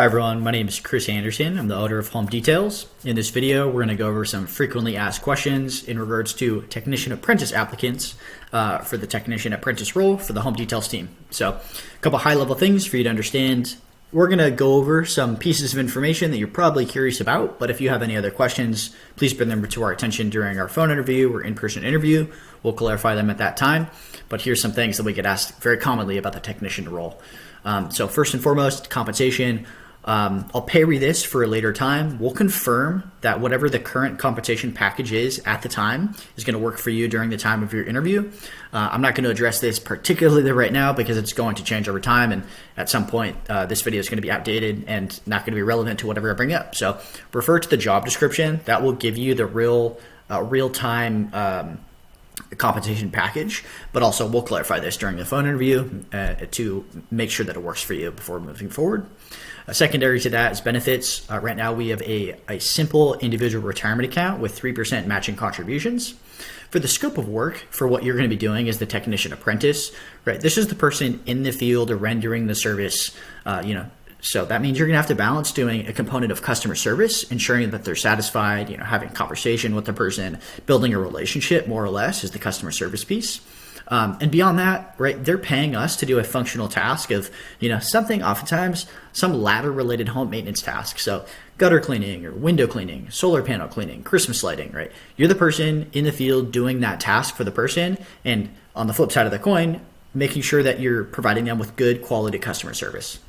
Hi everyone, my name is Chris Anderson. I'm the owner of Home Details. In this video, we're going to go over some frequently asked questions in regards to technician apprentice applicants for the technician apprentice role for the Home Details team. So a couple high level things for you to understand. We're going to go over some pieces of information that you're probably curious about, but if you have any other questions, please bring them to our attention during our phone interview or in-person interview. We'll clarify them at that time. But here's some things that we get asked very commonly about the technician role. So first and foremost, compensation. I'll parry this for a later time. We'll confirm that whatever the current compensation package is at the time is going to work for you during the time of your interview. I'm not going to address this particularly right now because it's going to change over time, and at some point this video is going to be outdated and not going to be relevant to whatever I bring up. So refer to the job description. That will give you the real-time compensation package, but also we'll clarify this during the phone interview to make sure that it works for you before moving forward. Secondary to that is benefits. Right now we have a simple individual retirement account with 3% matching contributions. For the scope of work, for what you're going to be doing as the technician apprentice, right? This is the person in the field or rendering the service, so that means you're going to have to balance doing a component of customer service, ensuring that they're satisfied, having a conversation with the person, building a relationship more or less is the customer service piece. And beyond that, right, they're paying us to do a functional task of, something oftentimes, some ladder related home maintenance task. So gutter cleaning or window cleaning, solar panel cleaning, Christmas lighting, right? You're the person in the field doing that task for the person. And on the flip side of the coin, making sure that you're providing them with good quality customer service.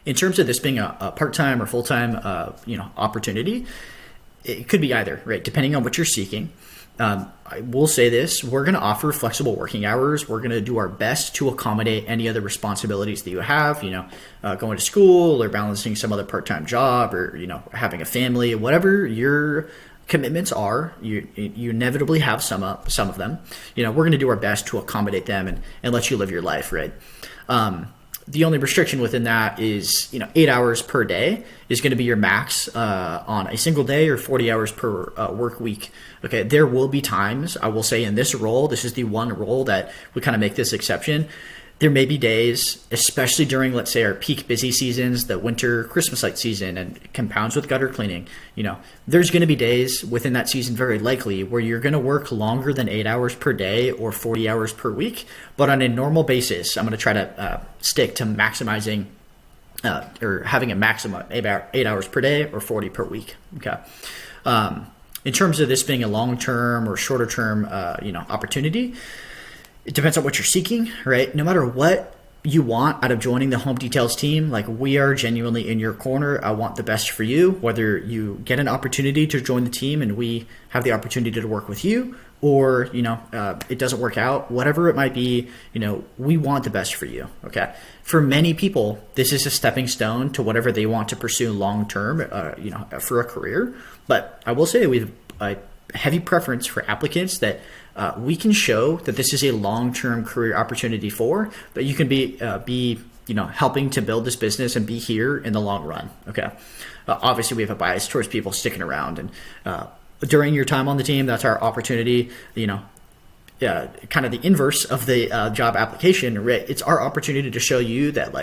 In terms of this being a part-time or full-time, opportunity, it could be either, right? Depending on what you're seeking. I will say this, we're going to offer flexible working hours. We're going to do our best to accommodate any other responsibilities that you have, going to school or balancing some other part-time job or, having a family, whatever your commitments are, you inevitably have some of them. We're going to do our best to accommodate them and let you live your life, right? The only restriction within that is, 8 hours per day is going to be your max on a single day or 40 hours per work week. Okay, there will be times, I will say in this role, this is the one role that we kind of make this exception. There may be days, especially during, let's say, our peak busy seasons, the winter Christmas light season and compounds with gutter cleaning, there's going to be days within that season, very likely, where you're going to work longer than 8 hours per day or 40 hours per week. But on a normal basis, I'm going to try to stick to maximizing or having a maximum 8 hours per day or 40 per week. Okay. In terms of this being a long-term or shorter-term, opportunity, it depends on what you're seeking, right? No matter what you want out of joining the Home Details team, like we are genuinely in your corner. I want the best for you, whether you get an opportunity to join the team and we have the opportunity to work with you, or, it doesn't work out, whatever it might be, we want the best for you. Okay. For many people, this is a stepping stone to whatever they want to pursue long-term, for a career. But I will say we have a heavy preference for applicants that we can show that this is a long-term career opportunity for, that you can be helping to build this business and be here in the long run. Okay. Obviously we have a bias towards people sticking around, and during your time on the team, that's our opportunity, kind of the inverse of the job application, right? It's our opportunity to show you that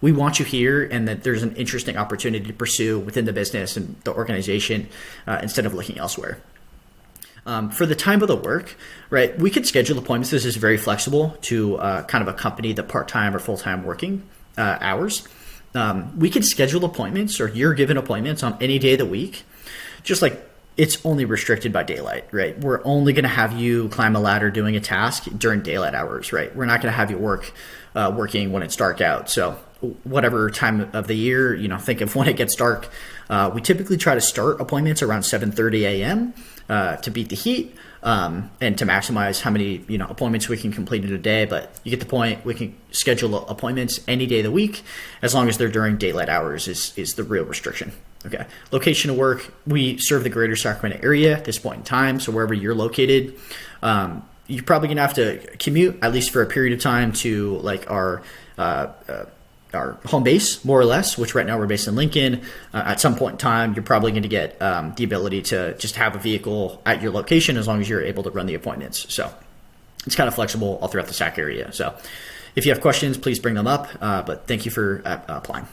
we want you here and that there's an interesting opportunity to pursue within the business and the organization instead of looking elsewhere. For the time of the work, right, we could schedule appointments. This is very flexible to kind of accompany the part-time or full-time working hours. We could schedule appointments, or you're given appointments on any day of the week, just like it's only restricted by daylight, right? We're only going to have you climb a ladder doing a task during daylight hours, right? We're not going to have you working when it's dark out. So whatever time of the year, think of when it gets dark. We typically try to start appointments around 7:30 a.m. To beat the heat and to maximize how many appointments we can complete in a day. But you get the point. We can schedule appointments any day of the week as long as they're during daylight hours is the real restriction. Okay. Location of work, we serve the greater Sacramento area at this point in time. So wherever you're located, you're probably going to have to commute at least for a period of time to our home base, more or less, which right now we're based in Lincoln. At some point in time, you're probably going to get the ability to just have a vehicle at your location as long as you're able to run the appointments. So it's kind of flexible all throughout the SAC area. So if you have questions, please bring them up. But thank you for applying.